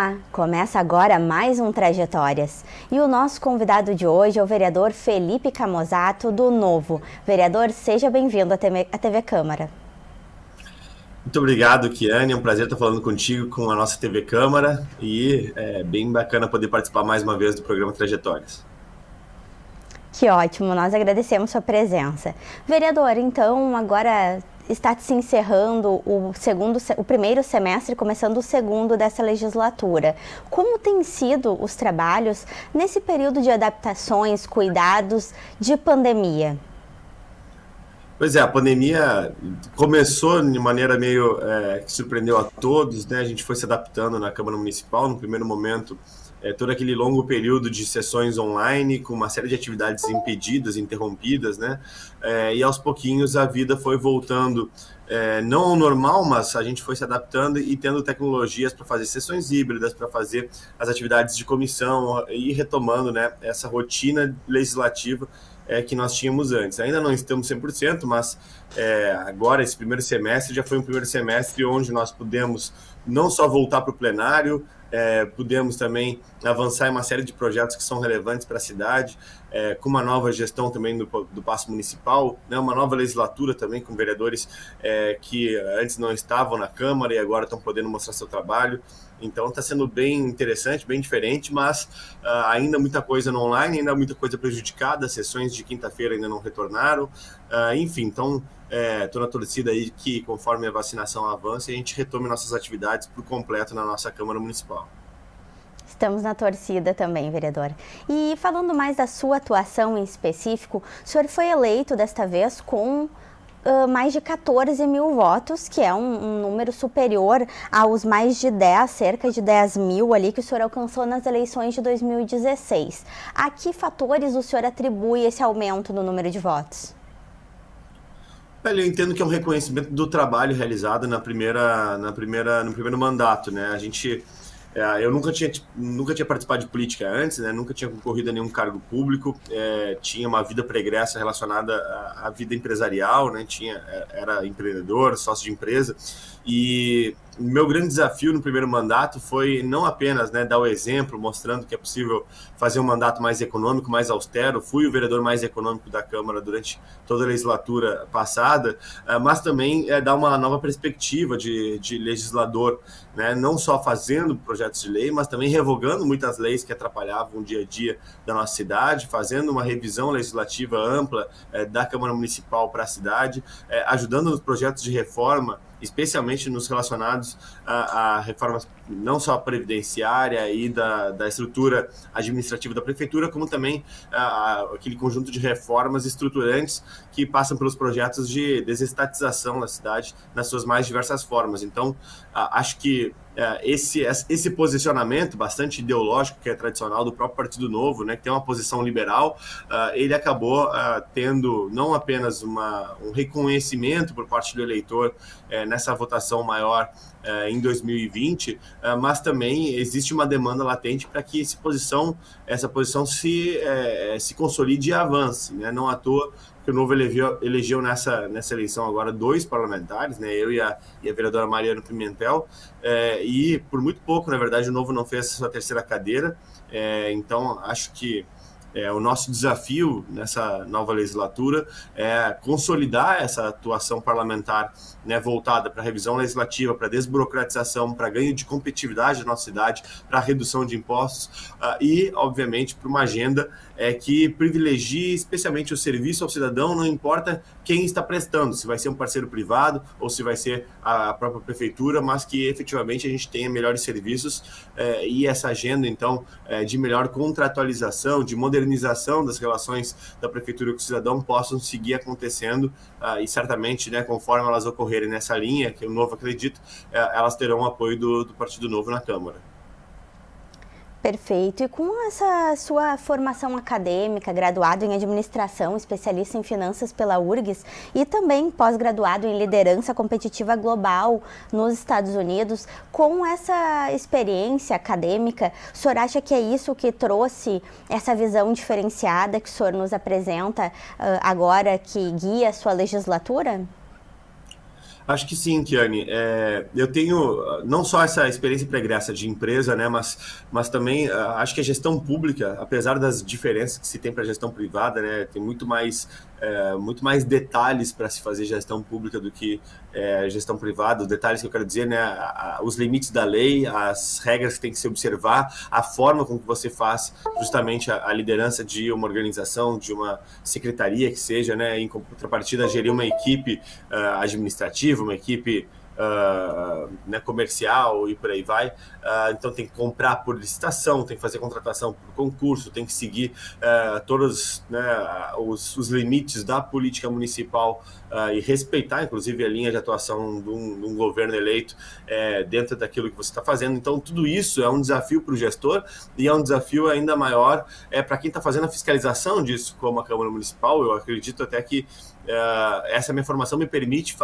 Olá, começa agora mais um Trajetórias. E o nosso convidado de hoje é o vereador Felipe Camozzato, do Novo. Vereador, seja bem-vindo à TV Câmara. Muito obrigado, Kiane. É um prazer estar falando contigo, com a nossa TV Câmara. E é bem bacana poder participar mais uma vez do programa Trajetórias. Que ótimo, nós agradecemos sua presença. Vereador, então agora está se encerrando o primeiro semestre, começando o segundo dessa legislatura. Como têm sido os trabalhos nesse período de adaptações, cuidados de pandemia? Pois é, a pandemia começou de maneira meio que surpreendeu a todos, né? A gente foi se adaptando na Câmara Municipal. No primeiro momento, todo aquele longo período de sessões online, com uma série de atividades impedidas, interrompidas, né? E aos pouquinhos a vida foi voltando, não ao normal, mas a gente foi se adaptando e tendo tecnologias para fazer sessões híbridas, para fazer as atividades de comissão e retomando, né, essa rotina legislativa que nós tínhamos antes. Ainda não estamos 100%, mas agora esse primeiro semestre já foi um primeiro semestre onde nós pudemos não só voltar para o plenário, pudemos também avançar em uma série de projetos que são relevantes para a cidade, com uma nova gestão também do Paço Municipal, né, uma nova legislatura também com vereadores que antes não estavam na Câmara e agora estão podendo mostrar seu trabalho. Então está sendo bem interessante, bem diferente, mas ainda muita coisa no online, ainda muita coisa prejudicada, as sessões de quinta-feira ainda não retornaram, enfim, então estou na torcida aí que conforme a vacinação avança, a gente retome nossas atividades por completo na nossa Câmara Municipal. Estamos na torcida também, vereador. E falando mais da sua atuação em específico, o senhor foi eleito desta vez com mais de 14 mil votos, que é um número superior aos mais de 10, cerca de 10 mil ali que o senhor alcançou nas eleições de 2016. A que fatores o senhor atribui esse aumento no número de votos? Eu entendo que é um reconhecimento do trabalho realizado no primeiro mandato, né? Eu nunca tinha participado de política antes, né? Nunca tinha concorrido a nenhum cargo público, tinha uma vida pregressa relacionada à vida empresarial, né? Era empreendedor, sócio de empresa, e o meu grande desafio no primeiro mandato foi não apenas, né, dar o exemplo, mostrando que é possível fazer um mandato mais econômico, mais austero. Fui o vereador mais econômico da Câmara durante toda a legislatura passada, mas também dar uma nova perspectiva de legislador, né, não só fazendo projetos de lei, mas também revogando muitas leis que atrapalhavam o dia a dia da nossa cidade, fazendo uma revisão legislativa ampla da Câmara Municipal para a cidade, ajudando nos projetos de reforma, especialmente nos relacionados a reformas não só previdenciária e da estrutura administrativa da prefeitura, como também aquele conjunto de reformas estruturantes que passam pelos projetos de desestatização da cidade nas suas mais diversas formas. Então, acho que esse posicionamento bastante ideológico, que é tradicional do próprio Partido Novo, né, que tem uma posição liberal, ele acabou tendo não apenas um reconhecimento por parte do eleitor nessa votação maior em 2020, mas também existe uma demanda latente para que essa posição se consolide e avance, né? Não à toa que o Novo elegeu nessa eleição agora 2 parlamentares, né? Eu e a vereadora Mariana Pimentel, e por muito pouco, na verdade, o Novo não fez a sua terceira cadeira, então acho que o nosso desafio nessa nova legislatura é consolidar essa atuação parlamentar, né, voltada para a revisão legislativa, para a desburocratização, para ganho de competitividade da nossa cidade, para a redução de impostos e, obviamente, para uma agenda que privilegie especialmente o serviço ao cidadão, não importa quem está prestando, se vai ser um parceiro privado ou se vai ser a própria prefeitura, mas que efetivamente a gente tenha melhores serviços e essa agenda, então, de melhor contratualização, de modernização das relações da prefeitura com o cidadão possam seguir acontecendo e certamente, né, conforme elas ocorrerem nessa linha, que o Novo acredita, elas terão o apoio do Partido Novo na Câmara. Perfeito. E com essa sua formação acadêmica, graduado em administração, especialista em finanças pela URGS e também pós-graduado em liderança competitiva global nos Estados Unidos, com essa experiência acadêmica, o senhor acha que é isso que trouxe essa visão diferenciada que o senhor nos apresenta agora, que guia a sua legislatura? Acho que sim, Kiane. Eu tenho não só essa experiência pregressa de empresa, né, mas também acho que a gestão pública, apesar das diferenças que se tem para a gestão privada, né, tem muito mais detalhes para se fazer gestão pública do que gestão privada. Os detalhes que eu quero dizer, né, os limites da lei, as regras que tem que se observar, a forma com que você faz justamente a liderança de uma organização, de uma secretaria que seja, né, em contrapartida gerir uma equipe administrativa, uma equipe né, comercial e por aí vai. Então tem que comprar por licitação, tem que fazer contratação por concurso, tem que seguir todos, né, os limites da política municipal e respeitar, inclusive, a linha de atuação de um governo eleito dentro daquilo que você está fazendo. Então tudo isso é um desafio para o gestor e é um desafio ainda maior para quem está fazendo a fiscalização disso, como a Câmara Municipal. Eu acredito até que essa minha formação me permite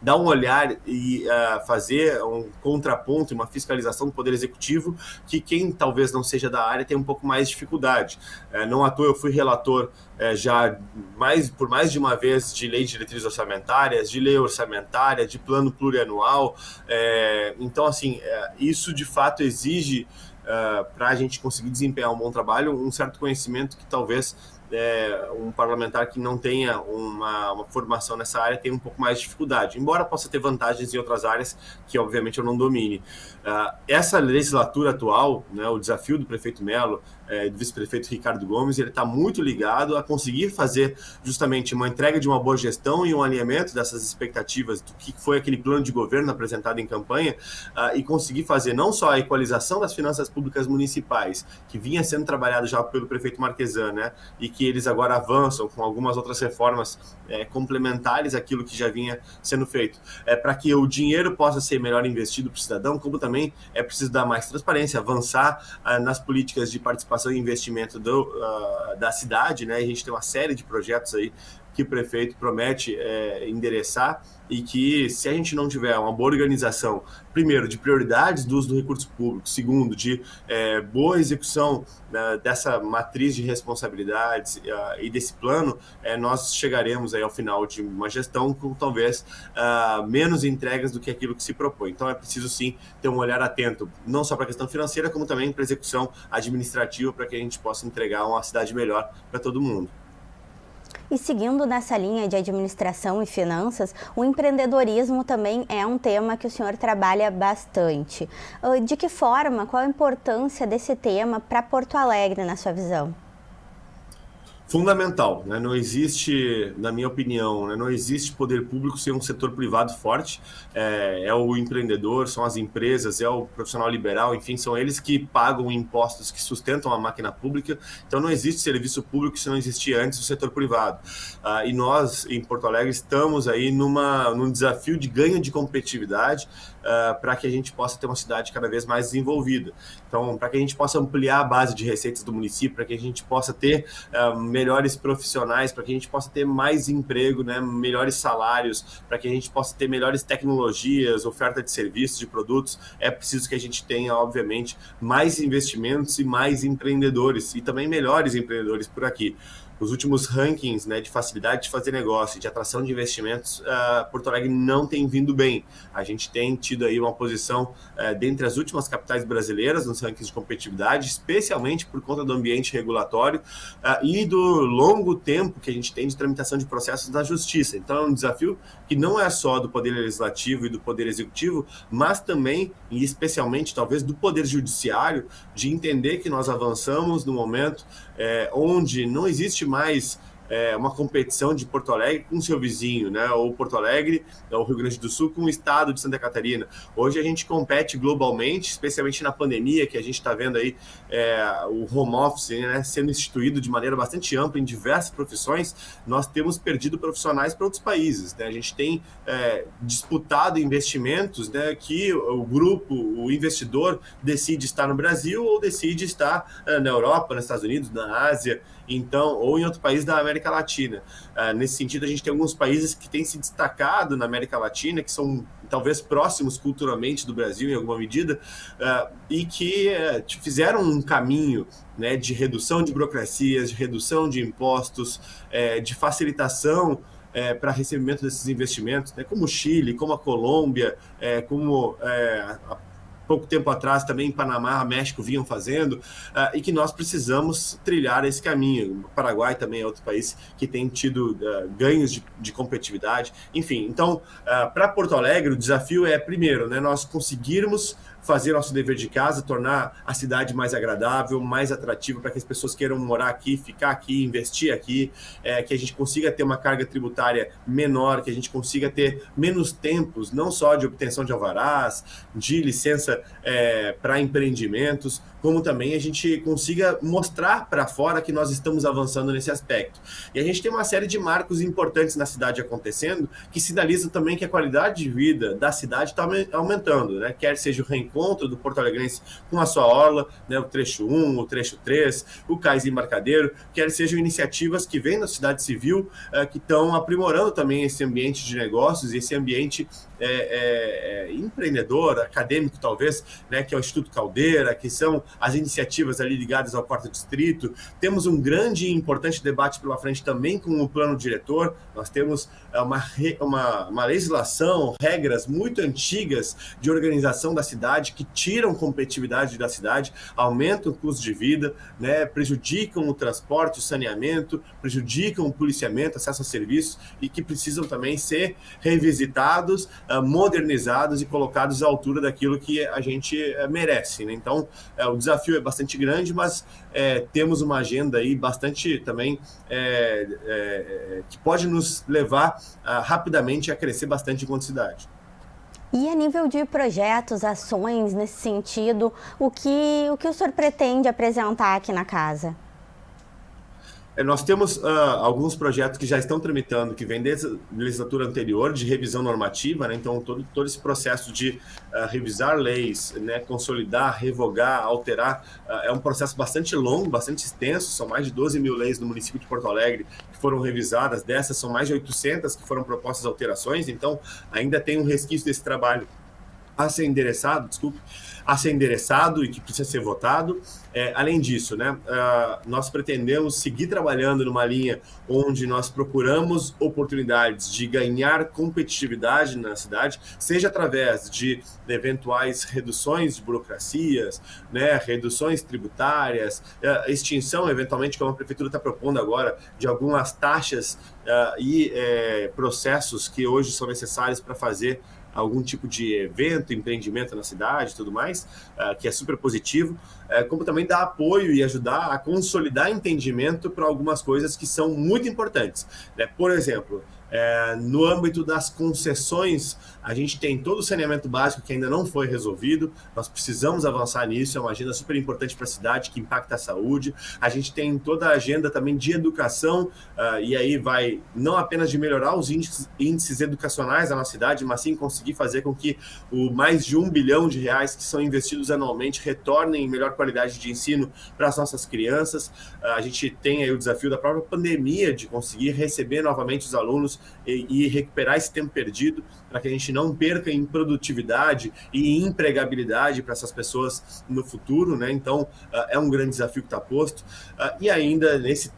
dar um olhar e fazer um contraponto, uma fiscalização do Poder Executivo, que quem talvez não seja da área tem um pouco mais de dificuldade. Não à toa eu fui relator já por mais de uma vez de lei de diretrizes orçamentárias, de lei orçamentária, de plano plurianual. Então, assim, isso de fato exige, para a gente conseguir desempenhar um bom trabalho, um certo conhecimento que talvez um parlamentar que não tenha uma formação nessa área tem um pouco mais de dificuldade, embora possa ter vantagens em outras áreas que obviamente eu não domine. Essa legislatura atual, né, o desafio do prefeito Melo, do vice-prefeito Ricardo Gomes, ele está muito ligado a conseguir fazer justamente uma entrega de uma boa gestão e um alinhamento dessas expectativas do que foi aquele plano de governo apresentado em campanha, e conseguir fazer não só a equalização das finanças públicas municipais, que vinha sendo trabalhado já pelo prefeito Marquesan, né, e que eles agora avançam com algumas outras reformas complementares àquilo que já vinha sendo feito, para que o dinheiro possa ser melhor investido para o cidadão, como também é preciso dar mais transparência, avançar nas políticas de participação e investimento da cidade, né? A gente tem uma série de projetos aí que o prefeito promete endereçar, e que, se a gente não tiver uma boa organização, primeiro, de prioridades do uso do recurso público, segundo, de boa execução dessa matriz de responsabilidades e desse plano, nós chegaremos aí ao final de uma gestão com talvez menos entregas do que aquilo que se propõe. Então é preciso sim ter um olhar atento, não só para a questão financeira, como também para a execução administrativa, para que a gente possa entregar uma cidade melhor para todo mundo. E seguindo nessa linha de administração e finanças, o empreendedorismo também é um tema que o senhor trabalha bastante. De que forma, qual a importância desse tema para Porto Alegre, na sua visão? Fundamental, né? Não existe, na minha opinião, né? Não existe poder público sem um setor privado forte. É o empreendedor, são as empresas, é o profissional liberal, enfim, são eles que pagam impostos, que sustentam a máquina pública. Então não existe serviço público se não existir antes o setor privado. E nós, em Porto Alegre, estamos aí num desafio de ganho de competitividade, para que a gente possa ter uma cidade cada vez mais desenvolvida. Então, para que a gente possa ampliar a base de receitas do município, para que a gente possa ter melhores profissionais, para que a gente possa ter mais emprego, né, melhores salários, para que a gente possa ter melhores tecnologias, oferta de serviços, de produtos, é preciso que a gente tenha, obviamente, mais investimentos e mais empreendedores, e também melhores empreendedores por aqui. Os últimos rankings, né, de facilidade de fazer negócio, de atração de investimentos, Porto Alegre não tem vindo bem. A gente tem tido aí uma posição dentre as últimas capitais brasileiras nos rankings de competitividade, especialmente por conta do ambiente regulatório e do longo tempo que a gente tem de tramitação de processos na justiça. Então é um desafio que não é só do Poder Legislativo e do Poder Executivo, mas também, e especialmente, talvez, do Poder Judiciário, de entender que nós avançamos no momento onde não existe mais uma competição de Porto Alegre com seu vizinho, né? Ou Porto Alegre, ou Rio Grande do Sul com o estado de Santa Catarina. Hoje a gente compete globalmente, especialmente na pandemia, que a gente está vendo aí o home office, né, sendo instituído de maneira bastante ampla em diversas profissões. Nós temos perdido profissionais para outros países, né? A gente tem disputado investimentos, né, que o grupo, o investidor decide estar no Brasil ou decide estar na Europa, nos Estados Unidos, na Ásia, então, ou em outro país da América Latina. Nesse sentido, a gente tem alguns países que têm se destacado na América Latina, que são talvez próximos culturalmente do Brasil em alguma medida, e que fizeram um caminho, né, de redução de burocracias, de redução de impostos, de facilitação para recebimento desses investimentos, né, como o Chile, como a Colômbia, como há pouco tempo atrás também Panamá, México vinham fazendo, e que nós precisamos trilhar esse caminho. O Paraguai também é outro país que tem tido ganhos de competitividade. Enfim, então, para Porto Alegre, o desafio é, primeiro, né, nós conseguirmos fazer nosso dever de casa, tornar a cidade mais agradável, mais atrativa para que as pessoas queiram morar aqui, ficar aqui, investir aqui, que a gente consiga ter uma carga tributária menor, que a gente consiga ter menos tempos, não só de obtenção de alvarás, de licença para empreendimentos, como também a gente consiga mostrar para fora que nós estamos avançando nesse aspecto. E a gente tem uma série de marcos importantes na cidade acontecendo, que sinalizam também que a qualidade de vida da cidade está aumentando, né? Quer seja o reencontro do Porto Alegrense com a sua orla, né? O trecho 1, o trecho 3, o Cais Embarcadero, quer sejam iniciativas que vêm da sociedade civil, que estão aprimorando também esse ambiente de negócios, esse ambiente empreendedor, acadêmico talvez, né, que é o Instituto Caldeira, que são as iniciativas ali ligadas ao quarto distrito. Temos um grande e importante debate pela frente também com o plano diretor. Nós temos uma legislação, regras muito antigas de organização da cidade que tiram competitividade da cidade, aumentam o custo de vida, né, prejudicam o transporte, o saneamento, prejudicam o policiamento, acesso a serviços, e que precisam também ser revisitados, modernizados e colocados à altura daquilo que a gente merece, né? Então, o desafio é bastante grande, mas temos uma agenda aí bastante também que pode nos levar rapidamente a crescer bastante enquanto cidade. E a nível de projetos, ações nesse sentido, o que o senhor pretende apresentar aqui na casa? Nós temos alguns projetos que já estão tramitando, que vêm desde a legislatura anterior, de revisão normativa, né? Então todo esse processo de revisar leis, né? Consolidar, revogar, alterar, é um processo bastante longo, bastante extenso. São mais de 12 mil leis no município de Porto Alegre que foram revisadas, dessas são mais de 800 que foram propostas alterações, então ainda tem um resquício desse trabalho a ser endereçado, e que precisa ser votado. Além disso, né, nós pretendemos seguir trabalhando numa linha onde nós procuramos oportunidades de ganhar competitividade na cidade, seja através de eventuais reduções de burocracias, né, reduções tributárias, extinção, eventualmente, como a prefeitura está propondo agora, de algumas taxas e processos que hoje são necessários para fazer algum tipo de evento, empreendimento na cidade e tudo mais, que é super positivo, como também dar apoio e ajudar a consolidar entendimento para algumas coisas que são muito importantes, né? Por exemplo, no âmbito das concessões, a gente tem todo o saneamento básico que ainda não foi resolvido, nós precisamos avançar nisso, é uma agenda super importante para a cidade, que impacta a saúde. A gente tem toda a agenda também de educação, e aí vai não apenas de melhorar os índices educacionais da nossa cidade, mas sim conseguir fazer com que o mais de R$1 bilhão que são investidos anualmente retornem em melhor qualidade de ensino para as nossas crianças. A gente tem aí o desafio da própria pandemia de conseguir receber novamente os alunos e recuperar esse tempo perdido, para que a gente não perca em produtividade e empregabilidade para essas pessoas no futuro, né? Então, é um grande desafio que está posto. E ainda, nesses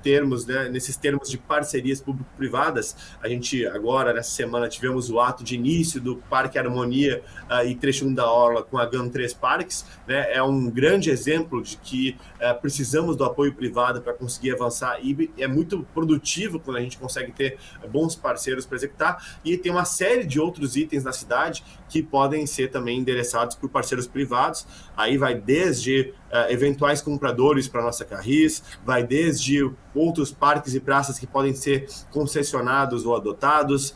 termos de parcerias público-privadas, a gente agora, nessa semana, tivemos o ato de início do Parque Harmonia e Trecho 1 da Orla com a GAN3 Parques, né? É um grande exemplo de que precisamos do apoio privado para conseguir avançar, e é muito produtivo quando a gente consegue ter bons parceiros para executar, e tem uma série de outros itens na cidade que podem ser também endereçados por parceiros privados. Aí vai desde eventuais compradores para nossa Carris, vai desde outros parques e praças que podem ser concessionados ou adotados,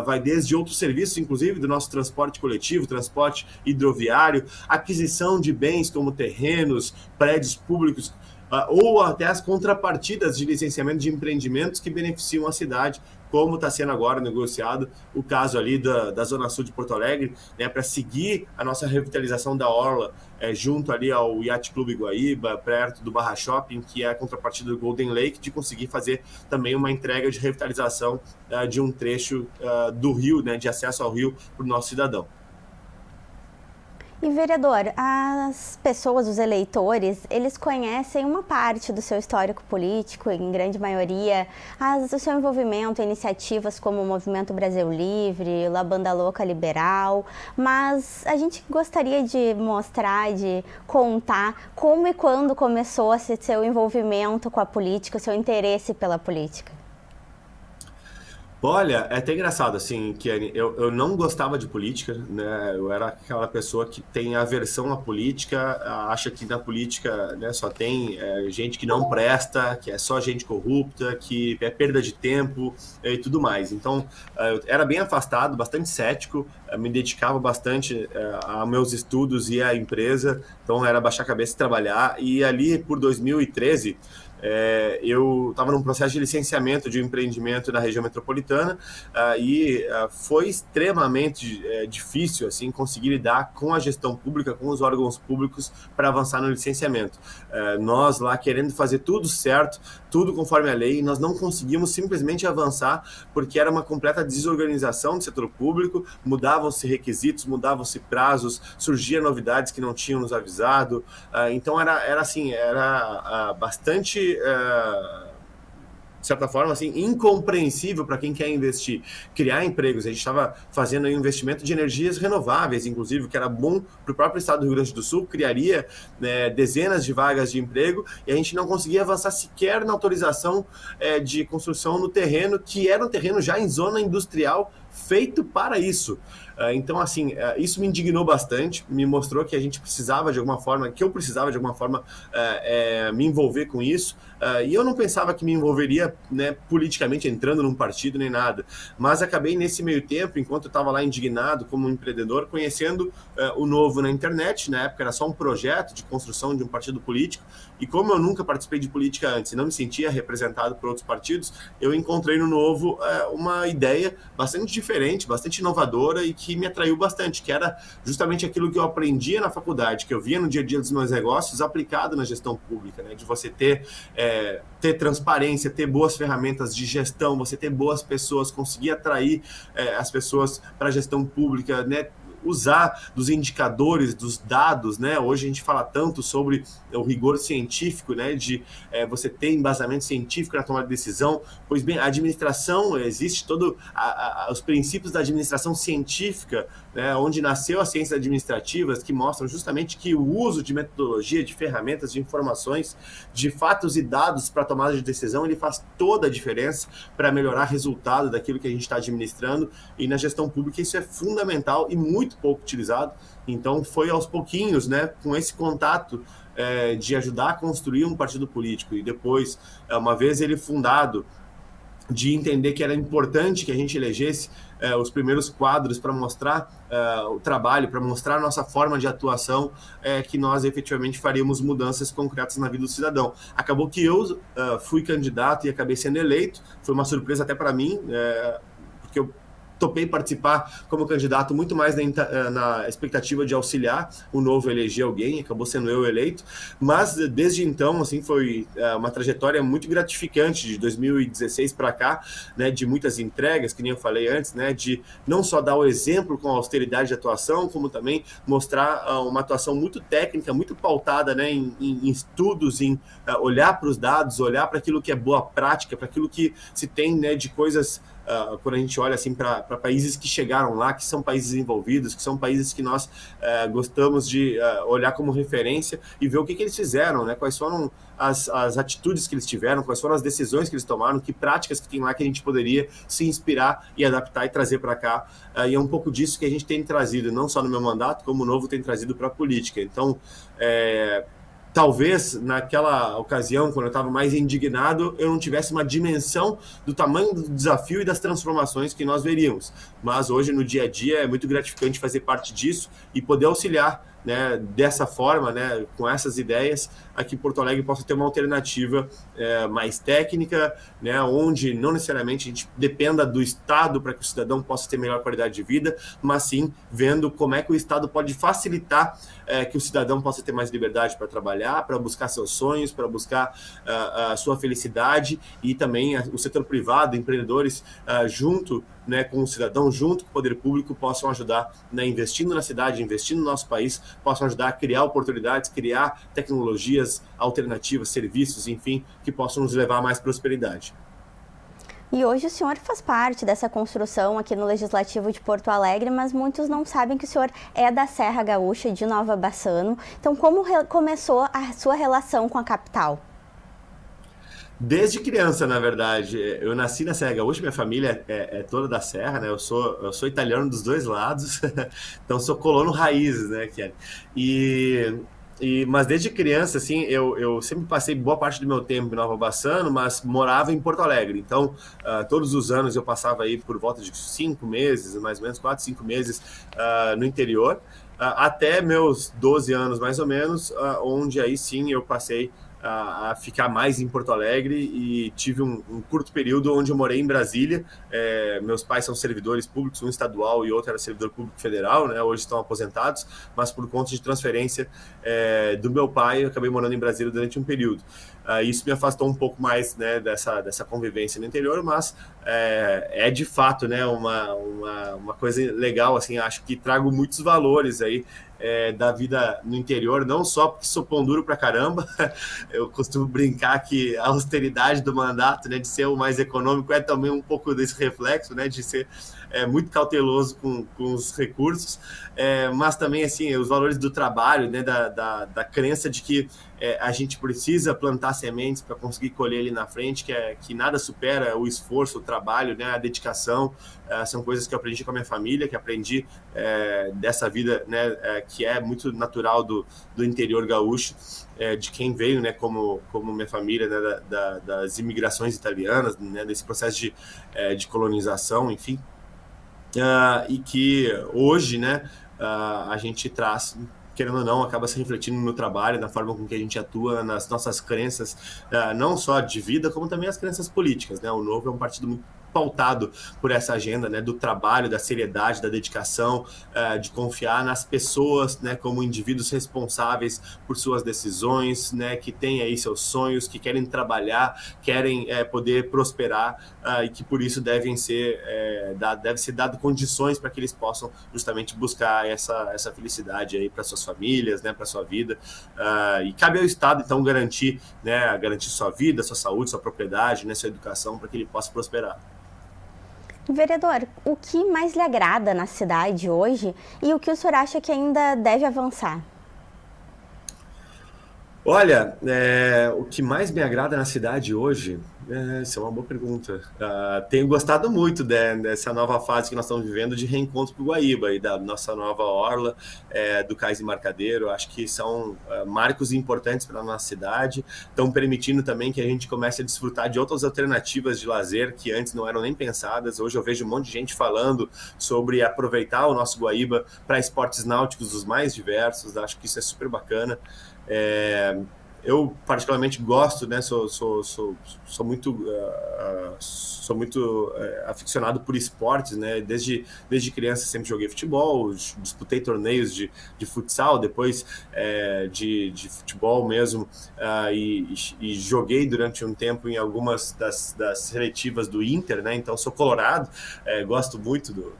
vai desde outros serviços, inclusive do nosso transporte coletivo, transporte hidroviário, aquisição de bens como terrenos, prédios públicos, ou até as contrapartidas de licenciamento de empreendimentos que beneficiam a cidade, como está sendo agora negociado o caso ali da Zona Sul de Porto Alegre, né, para seguir a nossa revitalização da Orla, junto ali ao Yacht Clube Guaíba, perto do Barra Shopping, que é a contrapartida do Golden Lake, de conseguir fazer também uma entrega de revitalização de um trecho do rio, né, de acesso ao rio para o nosso cidadão. E vereador, as pessoas, os eleitores, eles conhecem uma parte do seu histórico político, em grande maioria, o seu envolvimento em iniciativas como o Movimento Brasil Livre, La Banda Louca Liberal, mas a gente gostaria de mostrar, de contar como e quando começou esse seu envolvimento com a política, o seu interesse pela política. Olha, é até engraçado, assim, Kiane, eu não gostava de política, né? Eu era aquela pessoa que tem aversão à política, acha que na política, né, só tem gente que não presta, que é só gente corrupta, que é perda de tempo e tudo mais. Então, eu era bem afastado, bastante cético, me dedicava bastante a meus estudos e à empresa, então era baixar a cabeça e trabalhar. E ali, por 2013... eu estava num processo de licenciamento de um empreendimento na região metropolitana e foi extremamente difícil assim conseguir lidar com a gestão pública, com os órgãos públicos para avançar no licenciamento. Nós lá querendo fazer tudo certo, tudo conforme a lei, nós não conseguimos simplesmente avançar porque era uma completa desorganização do setor público, mudavam-se requisitos, mudavam-se prazos, surgiam novidades que não tinham nos avisado, então era assim, era bastante de certa forma, assim, incompreensível para quem quer investir, criar empregos. A gente estava fazendo aí um investimento de energias renováveis, inclusive, que era bom para o próprio estado do Rio Grande do Sul, criaria dezenas de vagas de emprego, e a gente não conseguia avançar sequer na autorização de construção no terreno, que era um terreno já em zona industrial, feito para isso. Então, assim, isso me indignou bastante, me mostrou que a gente precisava de alguma forma, que eu precisava de alguma forma me envolver com isso, e eu não pensava que me envolveria, né, politicamente entrando num partido nem nada, mas acabei nesse meio tempo, enquanto eu estava lá indignado como empreendedor, conhecendo o Novo na internet. Na época era só um projeto de construção de um partido político, e como eu nunca participei de política antes e não me sentia representado por outros partidos, eu encontrei no Novo uma ideia bastante diferente, bastante inovadora e que me atraiu bastante, que era justamente aquilo que eu aprendia na faculdade, que eu via no dia a dia dos meus negócios aplicado na gestão pública, né? De você ter transparência, ter boas ferramentas de gestão, você ter boas pessoas, conseguir atrair as pessoas para a gestão pública, né? Usar dos indicadores, dos dados, né? Hoje a gente fala tanto sobre o rigor científico, né? De você ter embasamento científico na tomada de decisão. Pois bem, a administração, existe todos os princípios da administração científica, né? Onde nasceu as ciências administrativas, que mostram justamente que o uso de metodologia, de ferramentas, de informações, de fatos e dados para tomada de decisão, ele faz toda a diferença para melhorar o resultado daquilo que a gente está administrando, e na gestão pública isso é fundamental e muito pouco utilizado. Então foi aos pouquinhos, né, com esse contato de ajudar a construir um partido político, e depois, uma vez ele fundado, de entender que era importante que a gente elegesse os primeiros quadros para mostrar o trabalho, para mostrar a nossa forma de atuação, que nós efetivamente faríamos mudanças concretas na vida do cidadão. Acabou que eu fui candidato e acabei sendo eleito, foi uma surpresa até para mim, porque eu topei participar como candidato muito mais na expectativa de auxiliar o Novo eleger alguém, acabou sendo eu eleito, mas desde então, assim, foi uma trajetória muito gratificante de 2016 para cá, né, de muitas entregas, que nem eu falei antes, né, de não só dar o exemplo com a austeridade de atuação, como também mostrar uma atuação muito técnica, muito pautada, né, em estudos, em olhar para os dados, olhar para aquilo que é boa prática, para aquilo que se tem, né, de coisas. Quando a gente olha assim para países que chegaram lá, que são países envolvidos, que são países que nós gostamos de olhar como referência e ver o que eles fizeram, né? Quais foram as atitudes que eles tiveram, quais foram as decisões que eles tomaram, que práticas que tem lá que a gente poderia se inspirar e adaptar e trazer para cá. E é um pouco disso que a gente tem trazido, não só no meu mandato, como o Novo tem trazido para a política. Então, talvez naquela ocasião, quando eu estava mais indignado, eu não tivesse uma dimensão do tamanho do desafio e das transformações que nós veríamos. Mas hoje, no dia a dia, é muito gratificante fazer parte disso e poder auxiliar, né, dessa forma, né, com essas ideias, aqui em Porto Alegre possa ter uma alternativa mais técnica, né, onde não necessariamente a gente dependa do Estado para que o cidadão possa ter melhor qualidade de vida, mas sim vendo como é que o Estado pode facilitar que o cidadão possa ter mais liberdade para trabalhar, para buscar seus sonhos, para buscar a sua felicidade, e também o setor privado, empreendedores, junto, né, com o cidadão, junto com o poder público, possam ajudar, né, investindo na cidade, investindo no nosso país, possam ajudar a criar oportunidades, criar tecnologias alternativas, serviços, enfim, que possam nos levar a mais prosperidade. E hoje o senhor faz parte dessa construção aqui no Legislativo de Porto Alegre, mas muitos não sabem que o senhor é da Serra Gaúcha de Nova Bassano. Então, como começou a sua relação com a capital? Desde criança, na verdade. Eu nasci na Serra Gaúcha, minha família é toda da Serra, né? Eu sou italiano dos dois lados, então sou colono raiz, né, Kelly? Mas desde criança, assim, eu sempre passei boa parte do meu tempo em Nova Bassano, mas morava em Porto Alegre. Então, todos os anos eu passava aí por volta de 5 meses, mais ou menos 4, 5 meses no interior, até meus 12 anos, mais ou menos, onde aí sim eu passei a ficar mais em Porto Alegre e tive um curto período onde eu morei em Brasília. Meus pais são servidores públicos, um estadual e outro era servidor público federal, né? Hoje estão aposentados, mas por conta de transferência do meu pai, eu acabei morando em Brasília durante um período. Isso me afastou um pouco mais, né, dessa convivência no interior, mas é de fato, né, uma coisa legal, assim, acho que trago muitos valores aí da vida no interior, não só porque sou pão duro pra caramba, eu costumo brincar que a austeridade do mandato, né, de ser o mais econômico é também um pouco desse reflexo, né, de ser muito cauteloso com os recursos, mas também, assim, os valores do trabalho, né, da crença de que a gente precisa plantar sementes para conseguir colher ali na frente, que nada supera o esforço, o trabalho, né, a dedicação. São coisas que eu aprendi com a minha família, que aprendi dessa vida, né, que é muito natural do interior gaúcho, de quem veio, né, como minha família, né, das imigrações italianas, né, desse processo de colonização, enfim. E que hoje, né, a gente traz, querendo ou não, acaba se refletindo no trabalho, na forma com que a gente atua, nas nossas crenças, não só de vida, como também as crenças políticas, né? O Novo é um partido muito pautado por essa agenda, né, do trabalho, da seriedade, da dedicação, de confiar nas pessoas, né, como indivíduos responsáveis por suas decisões, né, que têm aí seus sonhos, que querem trabalhar, querem poder prosperar, e que por isso deve ser dado condições para que eles possam justamente buscar essa felicidade aí para suas famílias, né, para sua vida, e cabe ao Estado então garantir sua vida, sua saúde, sua propriedade, né, sua educação, para que ele possa prosperar. Vereador, o que mais lhe agrada na cidade hoje e o que o senhor acha que ainda deve avançar? Olha, o que mais me agrada na cidade hoje, essa é uma boa pergunta. Tenho gostado muito dessa nova fase que nós estamos vivendo de reencontro com o Guaíba e da nossa nova orla, do Cais Embarcadero. Acho que são marcos importantes para a nossa cidade, estão permitindo também que a gente comece a desfrutar de outras alternativas de lazer que antes não eram nem pensadas. Hoje eu vejo um monte de gente falando sobre aproveitar o nosso Guaíba para esportes náuticos dos mais diversos. Acho que isso é super bacana. Eu particularmente gosto, né? Sou muito aficionado por esportes, né? Desde criança sempre joguei futebol, disputei torneios de futsal, depois de futebol mesmo, e joguei durante um tempo em algumas das seletivas do Inter, né? Então sou colorado, gosto muito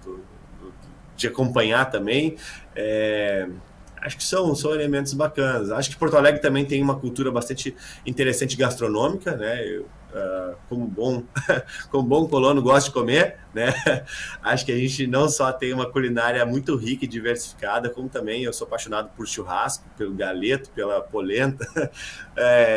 de acompanhar também. Acho que são elementos bacanas. Acho que Porto Alegre também tem uma cultura bastante interessante gastronômica, né? Eu, como bom colono, gosto de comer, né? Acho que a gente não só tem uma culinária muito rica e diversificada, como também eu sou apaixonado por churrasco, pelo galeto, pela polenta,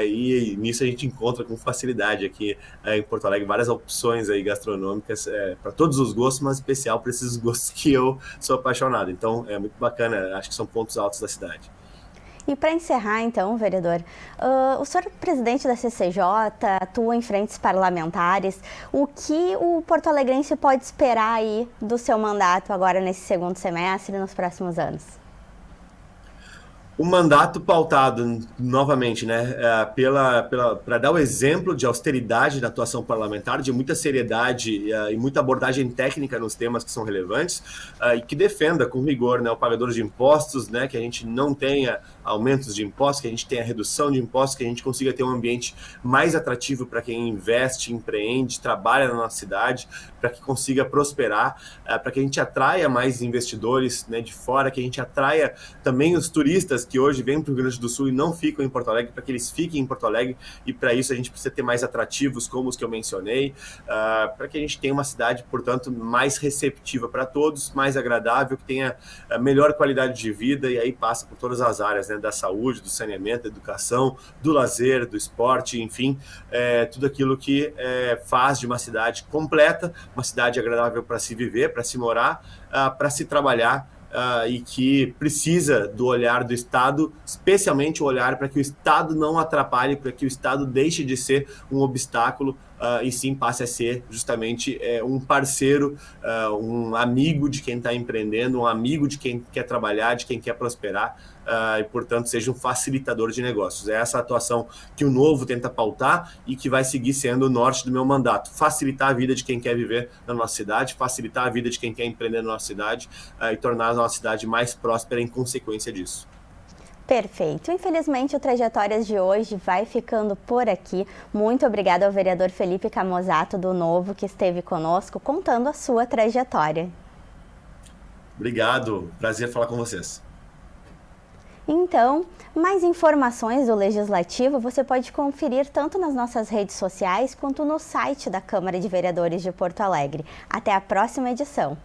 e nisso a gente encontra com facilidade aqui em Porto Alegre várias opções aí gastronômicas para todos os gostos, mas em especial para esses gostos que eu sou apaixonado. Então é muito bacana, acho que são pontos altos da cidade. E para encerrar, então, vereador, o senhor é presidente da CCJ, atua em frentes parlamentares. O que o porto-alegrense pode esperar aí do seu mandato agora nesse segundo semestre e nos próximos anos? Um mandato pautado, novamente, né, para dar o exemplo de austeridade na atuação parlamentar, de muita seriedade e muita abordagem técnica nos temas que são relevantes, e que defenda com rigor, né, o pagador de impostos, né, que a gente não tenha aumentos de impostos, que a gente tenha redução de impostos, que a gente consiga ter um ambiente mais atrativo para quem investe, empreende, trabalha na nossa cidade, para que consiga prosperar, para que a gente atraia mais investidores, né, de fora, que a gente atraia também os turistas que hoje vêm para o Rio Grande do Sul e não ficam em Porto Alegre, para que eles fiquem em Porto Alegre, e para isso a gente precisa ter mais atrativos como os que eu mencionei, para que a gente tenha uma cidade, portanto, mais receptiva para todos, mais agradável, que tenha melhor qualidade de vida, e aí passa por todas as áreas, né, da saúde, do saneamento, da educação, do lazer, do esporte, enfim, tudo aquilo que faz de uma cidade completa, uma cidade agradável para se viver, para se morar, para se trabalhar, e que precisa do olhar do Estado, especialmente o olhar para que o Estado não atrapalhe, para que o Estado deixe de ser um obstáculo, e sim passe a ser justamente um parceiro, um amigo de quem está empreendendo, um amigo de quem quer trabalhar, de quem quer prosperar, e, portanto, seja um facilitador de negócios. É essa atuação que o Novo tenta pautar e que vai seguir sendo o norte do meu mandato. Facilitar a vida de quem quer viver na nossa cidade, facilitar a vida de quem quer empreender na nossa cidade, e tornar a nossa cidade mais próspera em consequência disso. Perfeito. Infelizmente, o Trajetórias de hoje vai ficando por aqui. Muito obrigada ao vereador Felipe Camozzato, do Novo, que esteve conosco contando a sua trajetória. Obrigado. Prazer falar com vocês. Então, mais informações do Legislativo você pode conferir tanto nas nossas redes sociais quanto no site da Câmara de Vereadores de Porto Alegre. Até a próxima edição.